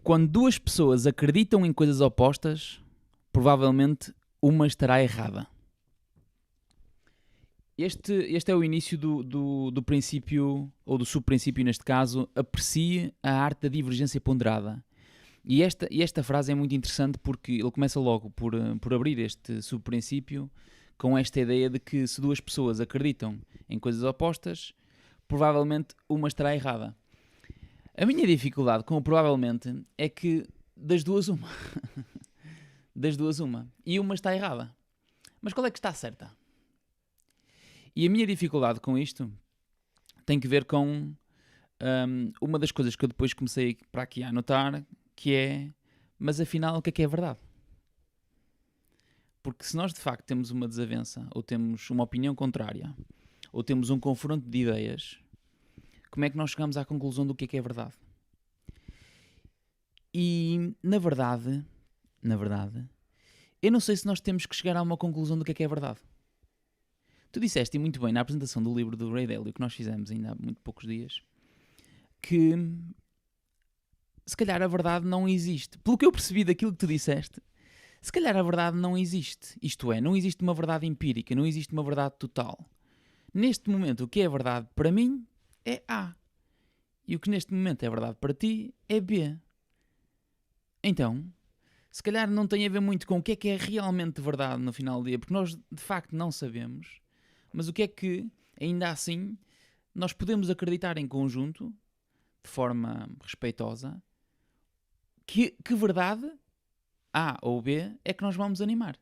Quando duas pessoas acreditam em coisas opostas, provavelmente uma estará errada. Este é o início do princípio, ou do subprincípio neste caso, aprecie a arte da divergência ponderada. E esta frase é muito interessante porque ele começa logo por abrir este subprincípio com esta ideia de que se duas pessoas acreditam em coisas opostas, provavelmente uma estará errada. A minha dificuldade com o provavelmente é que das duas uma. Das duas uma. E uma está errada. Mas qual é que está certa? E a minha dificuldade com isto tem que ver com uma das coisas que eu depois comecei para aqui a anotar, que é, mas afinal o que é verdade? Porque se nós de facto temos uma desavença, ou temos uma opinião contrária, ou temos um confronto de ideias, como é que nós chegamos à conclusão do que é verdade? E na verdade, eu não sei se nós temos que chegar a uma conclusão do que é verdade. Tu disseste, e muito bem, na apresentação do livro do Ray Dalio, que nós fizemos ainda há muito poucos dias, que se calhar a verdade não existe. Pelo que eu percebi daquilo que tu disseste, se calhar a verdade não existe. Isto é, não existe uma verdade empírica, não existe uma verdade total. Neste momento, o que é verdade para mim é A. E o que neste momento é verdade para ti é B. Então, se calhar não tem a ver muito com o que é realmente verdade no final do dia, porque nós de facto não sabemos, mas o que é que, ainda assim, nós podemos acreditar em conjunto, de forma respeitosa, que verdade, A ou B, é que nós vamos animar.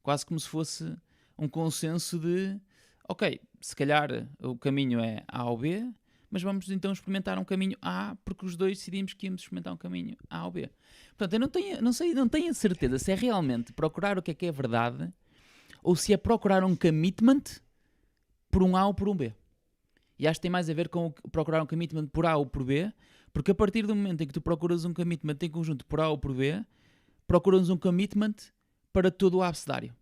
Quase como se fosse um consenso de, ok, se calhar o caminho é A ou B, mas vamos então experimentar um caminho A, porque os dois decidimos que íamos experimentar um caminho A ou B. Portanto, eu não tenho a certeza se é realmente procurar o que é verdade, ou se é procurar um commitment por um A ou por um B. E acho que tem mais a ver com procurar um commitment por A ou por B, porque a partir do momento em que tu procuras um commitment em conjunto por A ou por B, procuras um commitment para todo o abecedário.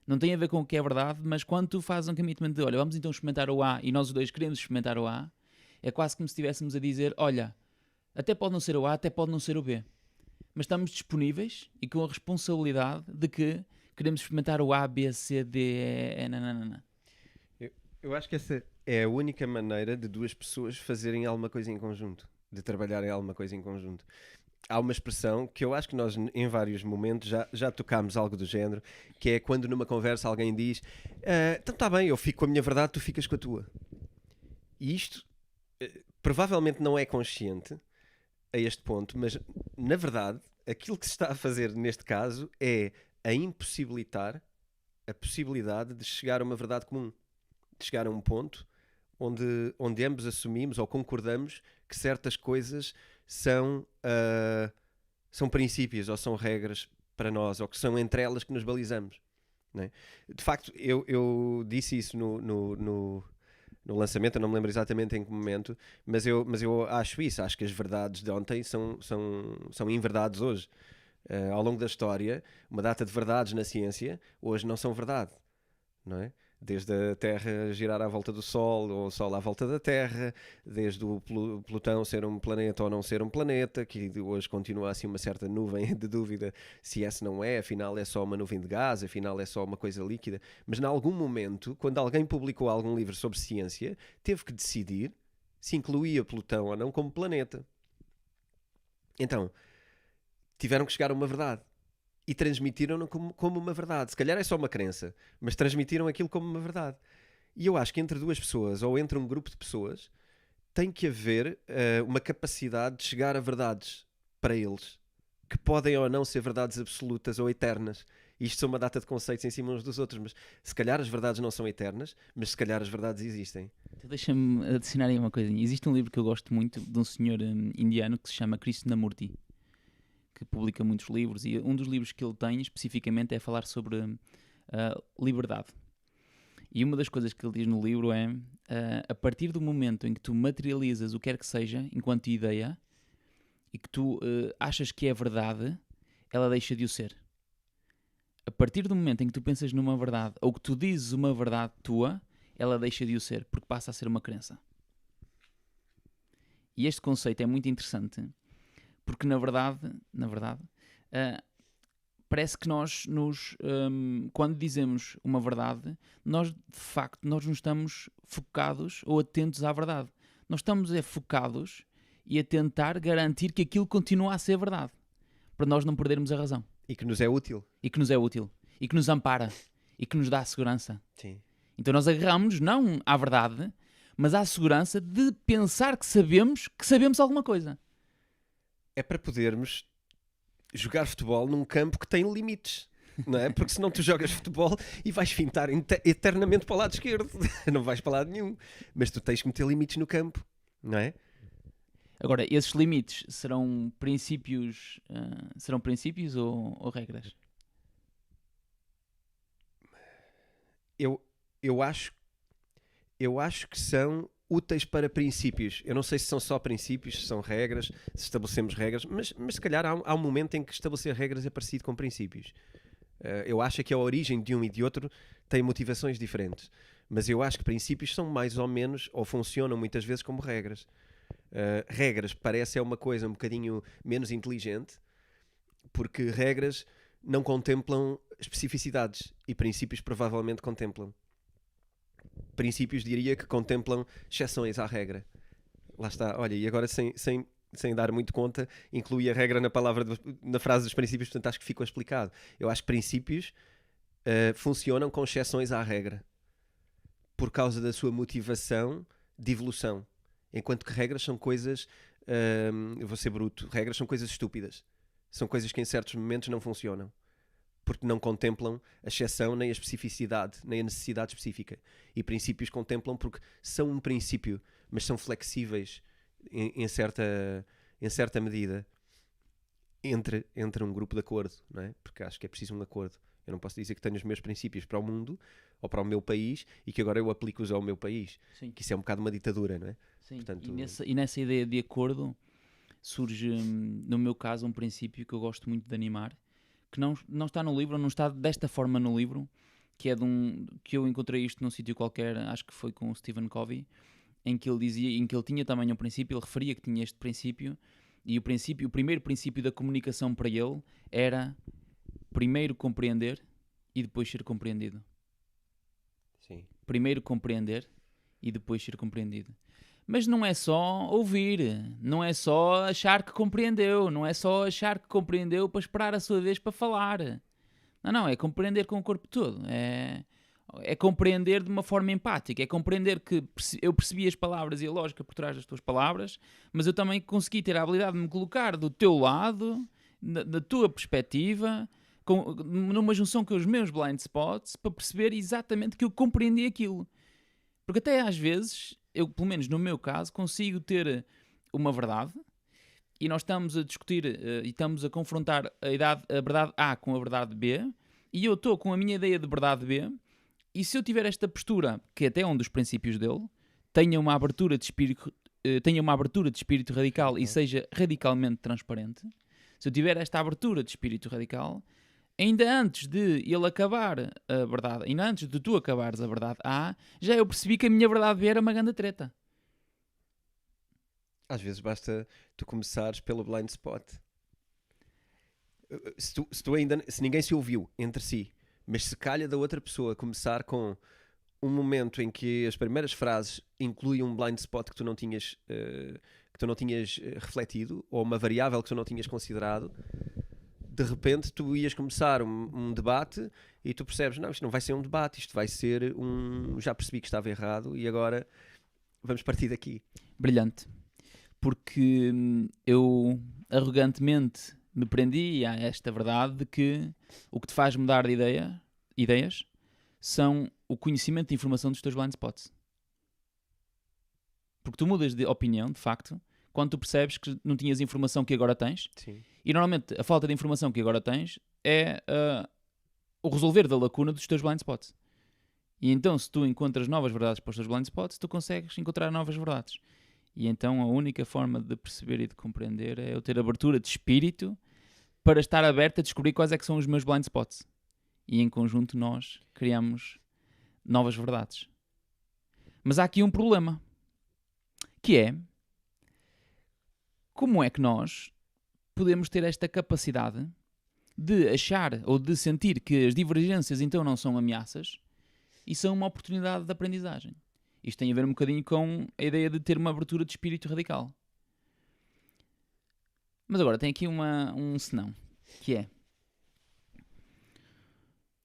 Não tem a ver com o que é verdade, mas quando tu fazes um commitment de, olha, vamos então experimentar o A, e nós os dois queremos experimentar o A, é quase como se estivéssemos a dizer, olha, até pode não ser o A, até pode não ser o B, mas estamos disponíveis e com a responsabilidade de que queremos experimentar o A, B, C, D, E, nananana. Eu acho que essa é a única maneira de duas pessoas fazerem alguma coisa em conjunto, de trabalharem alguma coisa em conjunto. Há uma expressão que eu acho que nós em vários momentos já tocámos algo do género, que é quando numa conversa alguém diz então está bem, eu fico com a minha verdade, tu ficas com a tua. E isto provavelmente não é consciente a este ponto, mas na verdade aquilo que se está a fazer neste caso é a impossibilitar a possibilidade de chegar a uma verdade comum, de chegar a um ponto onde ambos assumimos ou concordamos que certas coisas são princípios ou são regras para nós, ou que são entre elas que nos balizamos. Não é? De facto, eu disse isso no lançamento, eu não me lembro exatamente em que momento, mas eu acho isso, acho que as verdades de ontem são inverdades hoje. Ao longo da história, uma data de verdades na ciência hoje não são verdade, não é? Desde a Terra girar à volta do Sol, ou o Sol à volta da Terra, desde o Plutão ser um planeta ou não ser um planeta, que hoje continua assim uma certa nuvem de dúvida se esse não é, afinal é só uma nuvem de gás, afinal é só uma coisa líquida. Mas em algum momento, quando alguém publicou algum livro sobre ciência, teve que decidir se incluía Plutão ou não como planeta. Então, tiveram que chegar a uma verdade. E transmitiram-no como uma verdade. Se calhar é só uma crença, mas transmitiram aquilo como uma verdade. E eu acho que entre duas pessoas, ou entre um grupo de pessoas, tem que haver uma capacidade de chegar a verdades para eles, que podem ou não ser verdades absolutas ou eternas. Isto são uma data de conceitos em cima uns dos outros, mas se calhar as verdades não são eternas, mas se calhar as verdades existem. Então deixa-me adicionar aí uma coisinha. Existe um livro que eu gosto muito de um senhor indiano que se chama Krishnamurti, que publica muitos livros, e um dos livros que ele tem especificamente é falar sobre liberdade. E uma das coisas que ele diz no livro é a partir do momento em que tu materializas o que quer que seja enquanto ideia e que tu achas que é verdade, ela deixa de o ser. A partir do momento em que tu pensas numa verdade ou que tu dizes uma verdade tua, ela deixa de o ser, porque passa a ser uma crença. E este conceito é muito interessante Porque na verdade, parece que nós quando dizemos uma verdade, nós de facto nós não estamos focados ou atentos à verdade. Nós estamos focados e a tentar garantir que aquilo continua a ser verdade, para nós não perdermos a razão. E que nos é útil. E que nos é útil. E que nos ampara. E que nos dá segurança. Sim. Então nós agarramos não à verdade, mas à segurança de pensar que sabemos alguma coisa. É para podermos jogar futebol num campo que tem limites, não é? Porque senão tu jogas futebol e vais fintar eternamente para o lado esquerdo. Não vais para lado nenhum. Mas tu tens que meter limites no campo, não é? Agora, esses limites serão princípios, ou regras? Eu acho que são úteis para princípios. Eu não sei se são só princípios, se são regras, se estabelecemos regras, mas se calhar há um momento em que estabelecer regras é parecido com princípios. Eu acho que a origem de um e de outro tem motivações diferentes, mas eu acho que princípios são mais ou menos, ou funcionam muitas vezes como regras. Regras parece uma coisa um bocadinho menos inteligente, porque regras não contemplam especificidades e princípios provavelmente contemplam. Princípios diria que contemplam exceções à regra. Lá está, olha, e agora sem dar muito conta, inclui a regra na frase dos princípios, portanto acho que ficou explicado. Eu acho que princípios funcionam com exceções à regra, por causa da sua motivação de evolução. Enquanto que regras são coisas, eu vou ser bruto, regras são coisas estúpidas. São coisas que em certos momentos não funcionam, porque não contemplam a exceção, nem a especificidade, nem a necessidade específica. E princípios contemplam porque são um princípio, mas são flexíveis em certa medida entre um grupo de acordo, não é? Porque acho que é preciso um acordo. Eu não posso dizer que tenho os meus princípios para o mundo ou para o meu país e que agora eu aplico-os ao meu país. Sim. Que isso é um bocado uma ditadura, não é? Sim. Portanto, e nessa ideia de acordo surge, no meu caso, um princípio que eu gosto muito de animar, que não está no livro, não está desta forma no livro, que é que eu encontrei isto num sítio qualquer, acho que foi com o Stephen Covey, em que ele tinha também um princípio, ele referia que tinha este princípio, e o primeiro princípio da comunicação para ele era primeiro compreender e depois ser compreendido. sim. Primeiro compreender e depois ser compreendido. Mas não é só ouvir, não é só achar que compreendeu, não é só achar que compreendeu para esperar a sua vez para falar. Não, é compreender com o corpo todo. É compreender de uma forma empática, é compreender que eu percebi as palavras e a lógica por trás das tuas palavras, mas eu também consegui ter a habilidade de me colocar do teu lado, da tua perspectiva, numa junção com os meus blind spots, para perceber exatamente que eu compreendi aquilo. Porque até às vezes, eu, pelo menos no meu caso, consigo ter uma verdade e nós estamos a discutir e estamos a confrontar a verdade A com a verdade B e eu estou com a minha ideia de verdade B e se eu tiver esta postura, que até é um dos princípios dele, tenha uma abertura de espírito radical e seja radicalmente transparente, se eu tiver esta abertura de espírito radical, ainda antes de ele acabar a verdade, ainda antes de tu acabares a verdade A, já eu percebi que a minha verdade B era uma grande treta. Às vezes basta tu começares pelo blind spot. Se ninguém se ouviu entre si, mas se calha da outra pessoa começar com um momento em que as primeiras frases incluem um blind spot que tu não tinhas refletido, ou uma variável que tu não tinhas considerado, de repente tu ias começar um debate e tu percebes, não, isto não vai ser um debate, isto vai ser já percebi que estava errado e agora vamos partir daqui. Brilhante. Porque eu arrogantemente me prendi a esta verdade de que o que te faz mudar de ideias são o conhecimento de informação dos teus blind spots. Porque tu mudas de opinião, de facto, quando tu percebes que não tinhas informação que agora tens. Sim. E normalmente a falta de informação que agora tens é o resolver da lacuna dos teus blind spots. E então se tu encontras novas verdades para os teus blind spots, tu consegues encontrar novas verdades. E então a única forma de perceber e de compreender é eu ter abertura de espírito para estar aberto a descobrir quais é que são os meus blind spots. E em conjunto nós criamos novas verdades. Mas há aqui um problema, que é como é que nós podemos ter esta capacidade de achar ou de sentir que as divergências então não são ameaças e são uma oportunidade de aprendizagem. Isto tem a ver um bocadinho com a ideia de ter uma abertura de espírito radical. Mas agora tem aqui um senão, que é: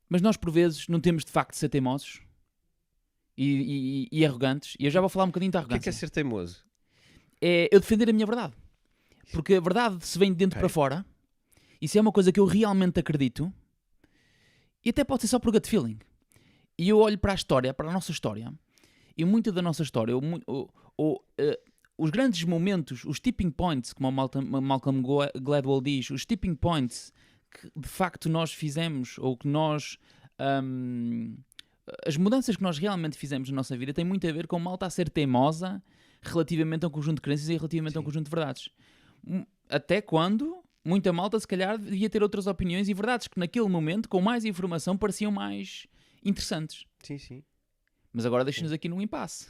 mas nós por vezes não temos de facto de ser teimosos e arrogantes. E eu já vou falar um bocadinho da O que arrogância. é ser teimoso? É eu defender a minha verdade. Porque a verdade se vem de dentro para fora. E se é uma coisa que eu realmente acredito, e até pode ser só por gut feeling. E eu olho para a história, para a nossa história, e muita da nossa história, os grandes momentos, os tipping points, como o Malcolm Gladwell diz, os tipping points que de facto nós fizemos, ou que nós... as mudanças que nós realmente fizemos na nossa vida têm muito a ver com malta a ser teimosa relativamente a um conjunto de crenças e relativamente a um conjunto de verdades. Até quando muita malta se calhar devia ter outras opiniões e verdades que naquele momento, com mais informação, pareciam mais interessantes. Sim, sim. Mas agora deixa-nos aqui num impasse.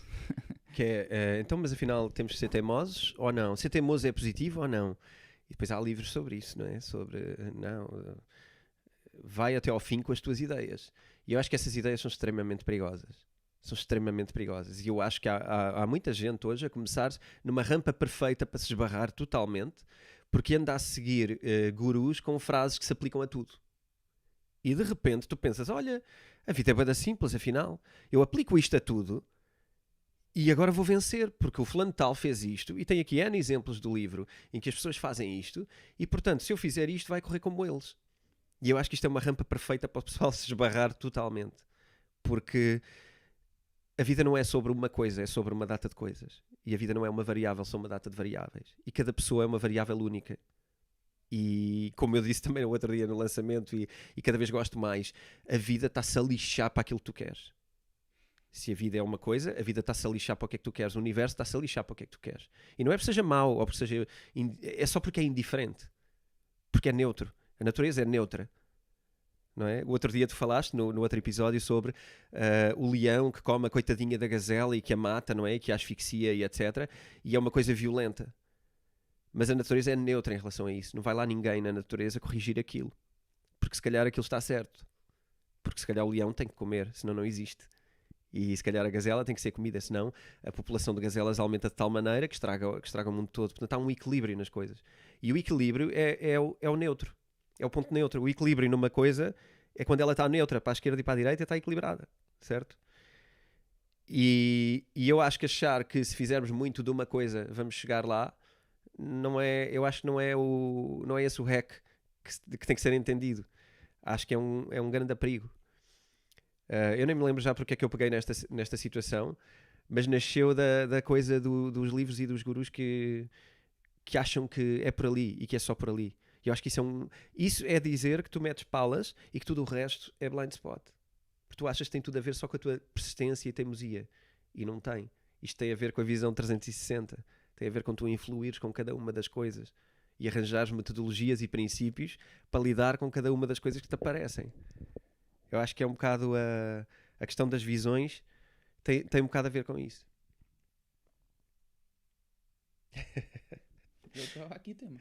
Que é, então, mas afinal temos que ser teimosos ou não? Ser teimoso é positivo ou não? E depois há livros sobre isso, não é? Sobre, não, vai até ao fim com as tuas ideias. E eu acho que essas ideias são extremamente perigosas. São extremamente perigosas. E eu acho que há muita gente hoje a começar numa rampa perfeita para se esbarrar totalmente, porque anda a seguir gurus com frases que se aplicam a tudo. E de repente tu pensas, olha, a vida é bem simples, afinal. Eu aplico isto a tudo e agora vou vencer, porque o fulano tal fez isto, e tem aqui N exemplos do livro em que as pessoas fazem isto, e portanto, se eu fizer isto, vai correr como eles. E eu acho que isto é uma rampa perfeita para o pessoal se esbarrar totalmente. Porque a vida não é sobre uma coisa, é sobre uma data de coisas. E a vida não é uma variável, são uma data de variáveis. E cada pessoa é uma variável única. E como eu disse também no outro dia no lançamento, e cada vez gosto mais, a vida está-se a lixar para aquilo que tu queres. Se a vida é uma coisa, a vida está-se a lixar para o que é que tu queres. O universo está-se a lixar para o que é que tu queres. E não é porque seja mau, ou porque seja... É só porque é indiferente. Porque é neutro. A natureza é neutra. Não é? O outro dia tu falaste, no outro episódio, sobre o leão que come a coitadinha da gazela e que a mata, não é? E que a asfixia e etc. E é uma coisa violenta. Mas a natureza é neutra em relação a isso. Não vai lá ninguém na natureza corrigir aquilo. Porque se calhar aquilo está certo. Porque se calhar o leão tem que comer, senão não existe. E se calhar a gazela tem que ser comida, senão a população de gazelas aumenta de tal maneira que estraga o mundo todo. Portanto, há um equilíbrio nas coisas. E o equilíbrio é o neutro. É o ponto neutro. O equilíbrio numa coisa é quando ela está neutra, para a esquerda e para a direita, está equilibrada. Certo? E eu acho que achar que se fizermos muito de uma coisa vamos chegar lá, não é, eu acho que não é esse o hack que tem que ser entendido. Acho que é um grande perigo. Eu nem me lembro já porque é que eu peguei nesta situação, mas nasceu da coisa dos livros e dos gurus que acham que é por ali e que é só por ali. E eu acho que isso é dizer que tu metes palas e que tudo o resto é blind spot. Porque tu achas que tem tudo a ver só com a tua persistência e teimosia. E não tem. Isto tem a ver com a visão 360. Tem a ver com tu influires com cada uma das coisas e arranjares metodologias e princípios para lidar com cada uma das coisas que te aparecem. Eu acho que é um bocado a questão das visões tem um bocado a ver com isso. Eu estava aqui tema.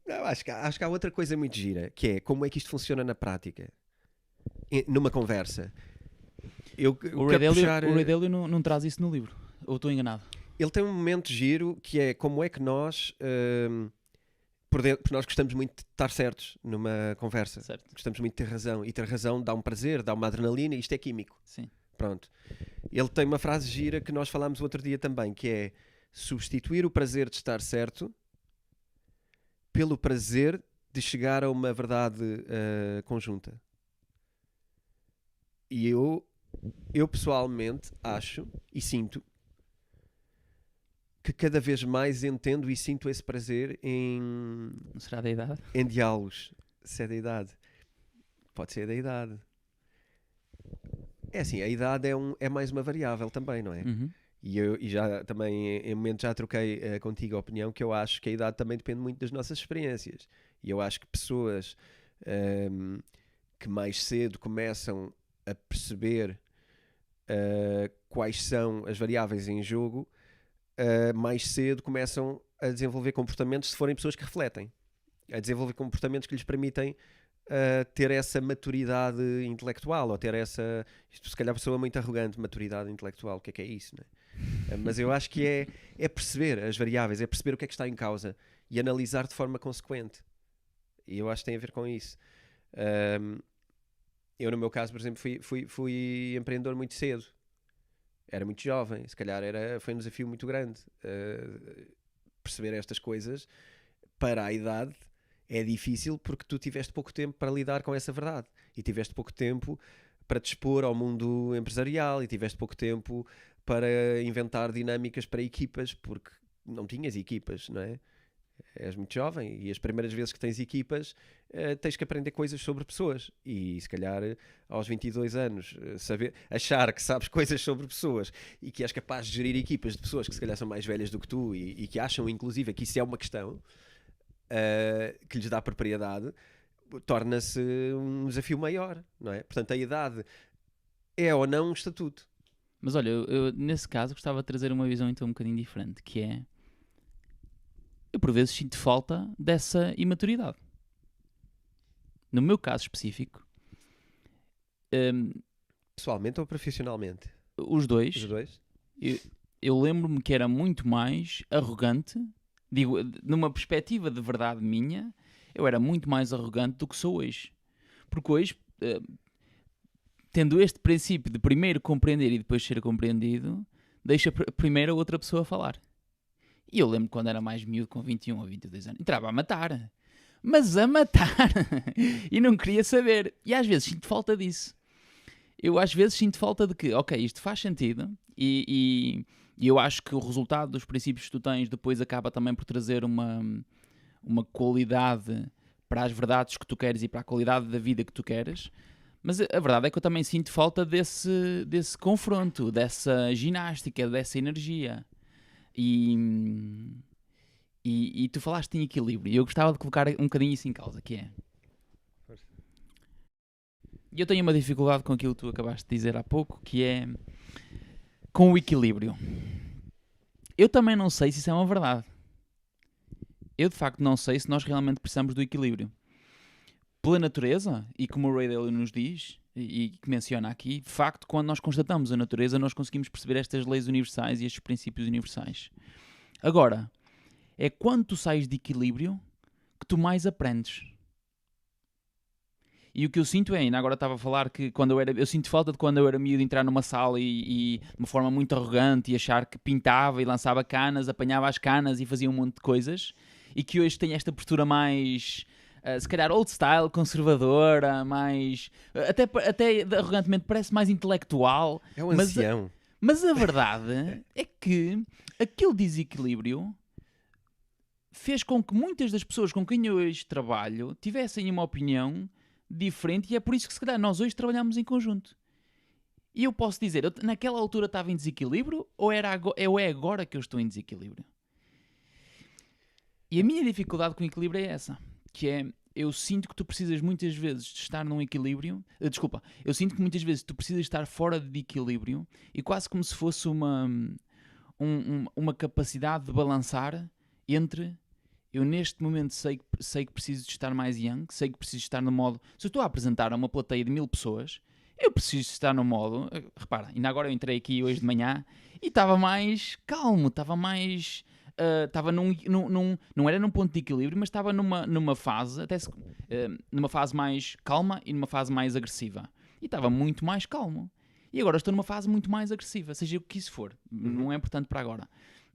Não, acho que há outra coisa muito gira, que é como é que isto funciona na prática. Numa conversa. O Ray Dalio não traz isso no livro. Ou estou enganado? Ele tem um momento giro que é como é que nós... porque nós gostamos muito de estar certos numa conversa. Certo. Gostamos muito de ter razão. E ter razão dá um prazer, dá uma adrenalina, e isto é químico. Sim. Pronto. Ele tem uma frase gira que nós falámos o outro dia também, que é substituir o prazer de estar certo pelo prazer de chegar a uma verdade conjunta. E eu pessoalmente acho e sinto que cada vez mais entendo e sinto esse prazer em... Não será da idade? Em diálogos. Se é da idade. Pode ser da idade. É assim, a idade é mais uma variável também, não é? Uhum. E já também, em momento, já troquei contigo a opinião que eu acho que a idade também depende muito das nossas experiências. E eu acho que pessoas que mais cedo começam a perceber quais são as variáveis em jogo, mais cedo começam a desenvolver comportamentos se forem pessoas que refletem. a desenvolver comportamentos que lhes permitem ter essa maturidade intelectual, ou ter essa... Isto se calhar a pessoa muito arrogante, maturidade intelectual, o que é isso, não é? Mas eu acho que é perceber as variáveis, é perceber o que é que está em causa e analisar de forma consequente. E eu acho que tem a ver com isso. Eu, no meu caso, por exemplo, fui empreendedor muito cedo. Era muito jovem, se calhar foi um desafio muito grande. Perceber estas coisas para a idade é difícil porque tu tiveste pouco tempo para lidar com essa verdade e tiveste pouco tempo para te expor ao mundo empresarial e tiveste pouco tempo para inventar dinâmicas para equipas, porque não tinhas equipas, não é? És muito jovem e as primeiras vezes que tens equipas tens que aprender coisas sobre pessoas e se calhar aos 22 anos achar que sabes coisas sobre pessoas e que és capaz de gerir equipas de pessoas que se calhar são mais velhas do que tu e que acham inclusive que isso é uma questão que lhes dá propriedade, torna-se um desafio maior, não é? Portanto, a idade é ou não um estatuto. Mas olha, eu nesse caso gostava de trazer uma visão então um bocadinho diferente, que é, eu por vezes sinto falta dessa imaturidade. No meu caso específico, pessoalmente ou profissionalmente? Os dois. Eu lembro-me que era muito mais arrogante, digo, numa perspectiva de verdade minha, eu era muito mais arrogante do que sou hoje. Porque hoje, tendo este princípio de primeiro compreender e depois ser compreendido, deixa primeiro a outra pessoa falar. E eu lembro quando era mais miúdo, com 21 ou 22 anos, entrava a matar. Mas a matar! E não queria saber. E às vezes sinto falta disso. Eu às vezes sinto falta de que, ok, isto faz sentido e eu acho que o resultado dos princípios que tu tens depois acaba também por trazer uma qualidade para as verdades que tu queres e para a qualidade da vida que tu queres. Mas a verdade é que eu também sinto falta desse confronto, dessa ginástica, dessa energia. E tu falaste em equilíbrio e eu gostava de colocar um bocadinho isso em causa, que é... E eu tenho uma dificuldade com aquilo que tu acabaste de dizer há pouco, que é com o equilíbrio. Eu também não sei se isso é uma verdade. Eu de facto não sei se nós realmente precisamos do equilíbrio. Pela natureza, e como o Ray Dalio nos diz, e que menciona aqui, de facto, quando nós constatamos a natureza, nós conseguimos perceber estas leis universais e estes princípios universais. Agora, é quando tu sais de equilíbrio que tu mais aprendes. E o que eu sinto é, ainda agora estava a falar que eu sinto falta de quando eu era miúdo entrar numa sala e de uma forma muito arrogante e achar que pintava e lançava canas, apanhava as canas e fazia um monte de coisas, e que hoje tenho esta postura mais, se calhar old style, conservadora, mais, até arrogantemente parece mais intelectual. É um ancião. Mas a verdade é que aquele desequilíbrio fez com que muitas das pessoas com quem eu hoje trabalho tivessem uma opinião diferente, e é por isso que se calhar nós hoje trabalhamos em conjunto. E eu posso dizer, eu naquela altura estava em desequilíbrio ou é agora que eu estou em desequilíbrio? E a minha dificuldade com o equilíbrio é essa, que é, eu sinto que tu precisas muitas vezes de estar num equilíbrio, eu sinto que muitas vezes tu precisas estar fora de equilíbrio e quase como se fosse uma capacidade de balançar entre... Eu neste momento sei que preciso de estar mais young, sei que preciso estar no modo... Se eu estou a apresentar a uma plateia de 1000 pessoas, eu preciso estar no modo... Repara, ainda agora eu entrei aqui hoje de manhã e estava mais calmo, estava mais... Estava não era num ponto de equilíbrio, mas estava numa fase, numa fase mais calma e numa fase mais agressiva. E estava muito mais calmo. E agora estou numa fase muito mais agressiva, seja o que isso for. Não é importante para agora.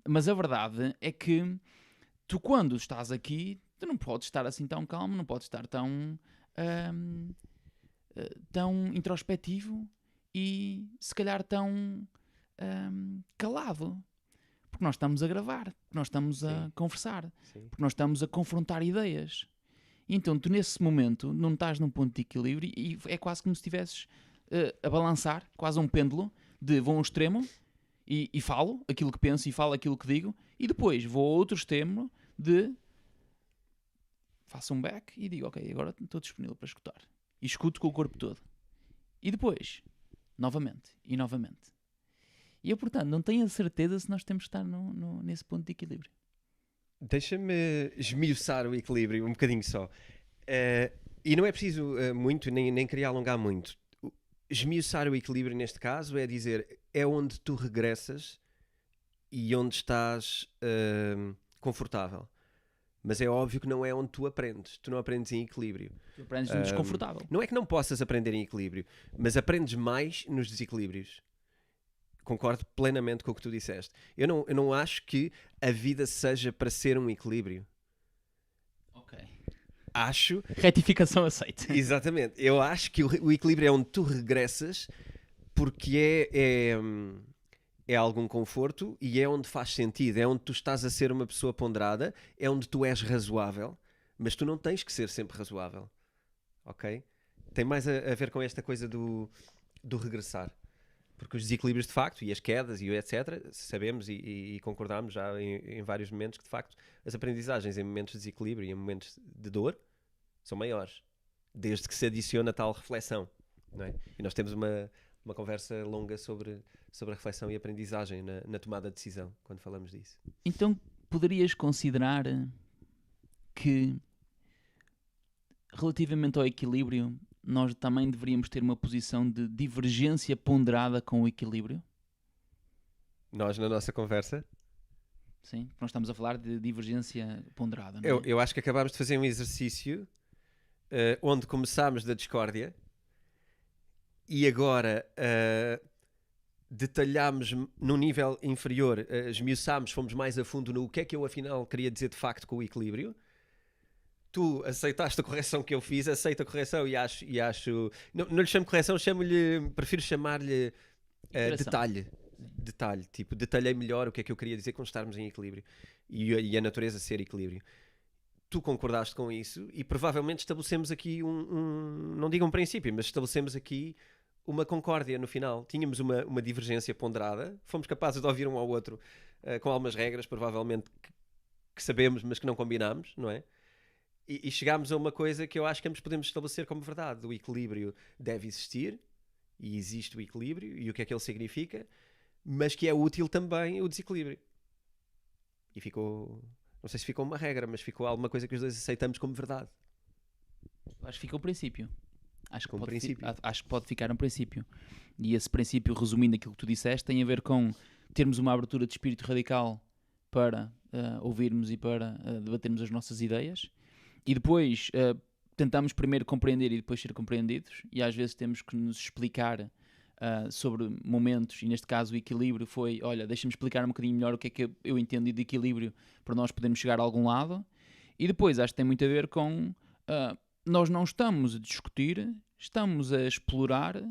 Mas a verdade é que tu, quando estás aqui, tu não podes estar assim tão calmo, não podes estar tão introspectivo e se calhar tão calado. Porque nós estamos a gravar, porque nós estamos a conversar, porque nós estamos a confrontar ideias. E então tu nesse momento não estás num ponto de equilíbrio e é quase como se estivesses a balançar, quase um pêndulo, de vou a um extremo e falo aquilo que penso e falo aquilo que digo, e depois vou a outro extremo de faço um back e digo, ok, agora estou disponível para escutar. E escuto com o corpo todo. E depois, novamente e novamente. E eu, portanto, não tenho a certeza se nós temos que estar nesse ponto de equilíbrio. Deixa-me esmiuçar o equilíbrio um bocadinho só. E não é preciso muito, nem queria alongar muito. Esmiuçar o equilíbrio neste caso é dizer, é onde tu regressas e onde estás confortável. Mas é óbvio que não é onde tu aprendes. Tu não aprendes em equilíbrio. Tu aprendes no desconfortável. Não é que não possas aprender em equilíbrio, mas aprendes mais nos desequilíbrios. Concordo plenamente com o que tu disseste. Eu não acho que a vida seja para ser um equilíbrio. Ok. Acho... Retificação aceita. Exatamente. Eu acho que o equilíbrio é onde tu regressas porque é algum conforto e é onde faz sentido. É onde tu estás a ser uma pessoa ponderada, é onde tu és razoável, mas tu não tens que ser sempre razoável. Ok? Tem mais a ver com esta coisa do regressar. Porque os desequilíbrios de facto, e as quedas e etc., sabemos e concordamos já em vários momentos que de facto as aprendizagens em momentos de desequilíbrio e em momentos de dor são maiores, desde que se adiciona tal reflexão, não é? E nós temos uma conversa longa sobre a reflexão e aprendizagem na tomada de decisão, quando falamos disso. Então poderias considerar que relativamente ao equilíbrio nós também deveríamos ter uma posição de divergência ponderada com o equilíbrio? Nós, na nossa conversa? Sim, nós estamos a falar de divergência ponderada, não é? Eu acho que acabámos de fazer um exercício onde começámos da discórdia e agora detalhámos num nível inferior, esmiuçámos, fomos mais a fundo no que é que eu afinal queria dizer de facto com o equilíbrio. Tu aceitaste a correção que eu fiz, aceito a correção e acho não lhe chamo correção, prefiro chamar-lhe detalhe, tipo, detalhei melhor o que é que eu queria dizer com estarmos em equilíbrio e a natureza ser equilíbrio. Tu concordaste com isso e provavelmente estabelecemos aqui não digo um princípio, mas estabelecemos aqui uma concórdia no final. Tínhamos uma divergência ponderada, fomos capazes de ouvir um ao outro com algumas regras, provavelmente que sabemos, mas que não combinámos, não é? E chegámos a uma coisa que eu acho que ambos podemos estabelecer como verdade. O equilíbrio deve existir, e existe o equilíbrio, e o que é que ele significa, mas que é útil também o desequilíbrio. E ficou, não sei se ficou uma regra, mas ficou alguma coisa que os dois aceitamos como verdade. Acho que fica um princípio. Acho que pode ficar um princípio. E esse princípio, resumindo aquilo que tu disseste, tem a ver com termos uma abertura de espírito radical para ouvirmos e para debatermos as nossas ideias. E depois tentamos primeiro compreender e depois ser compreendidos, e às vezes temos que nos explicar sobre momentos, e neste caso o equilíbrio foi, olha, deixa-me explicar um bocadinho melhor o que é que eu entendo de equilíbrio para nós podermos chegar a algum lado. E depois acho que tem muito a ver com nós não estamos a discutir, estamos a explorar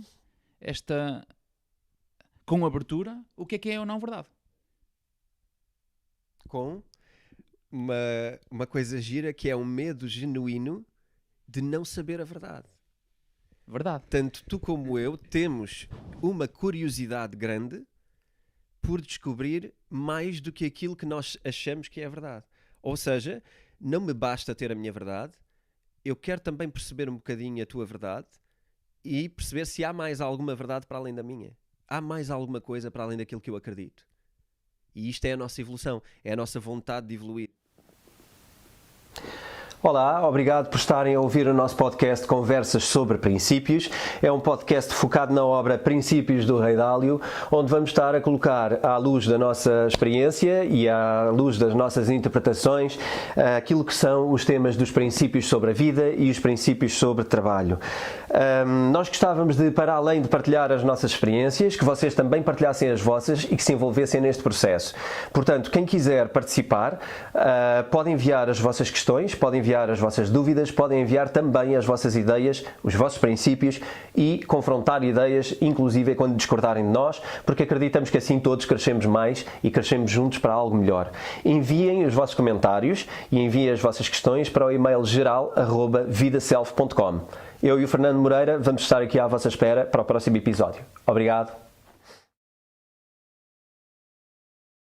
com abertura o que é ou não verdade. Com uma coisa gira que é um medo genuíno de não saber a verdade. Verdade. Tanto tu como eu temos uma curiosidade grande por descobrir mais do que aquilo que nós achamos que é verdade. Ou seja, não me basta ter a minha verdade, eu quero também perceber um bocadinho a tua verdade e perceber se há mais alguma verdade para além da minha. Há mais alguma coisa para além daquilo que eu acredito. E isto é a nossa evolução, é a nossa vontade de evoluir. Olá, obrigado por estarem a ouvir o nosso podcast Conversas sobre Princípios. É um podcast focado na obra Princípios do Rei Dálio, onde vamos estar a colocar à luz da nossa experiência e à luz das nossas interpretações aquilo que são os temas dos princípios sobre a vida e os princípios sobre trabalho. Nós gostávamos de, para além de partilhar as nossas experiências, que vocês também partilhassem as vossas e que se envolvessem neste processo. Portanto, quem quiser participar, pode enviar as vossas questões, pode enviar as vossas dúvidas, podem enviar também as vossas ideias, os vossos princípios e confrontar ideias, inclusive quando discordarem de nós, porque acreditamos que assim todos crescemos mais e crescemos juntos para algo melhor. Enviem os vossos comentários e enviem as vossas questões para o e-mail geral@vidaself.com. Eu e o Fernando Moreira vamos estar aqui à vossa espera para o próximo episódio. Obrigado.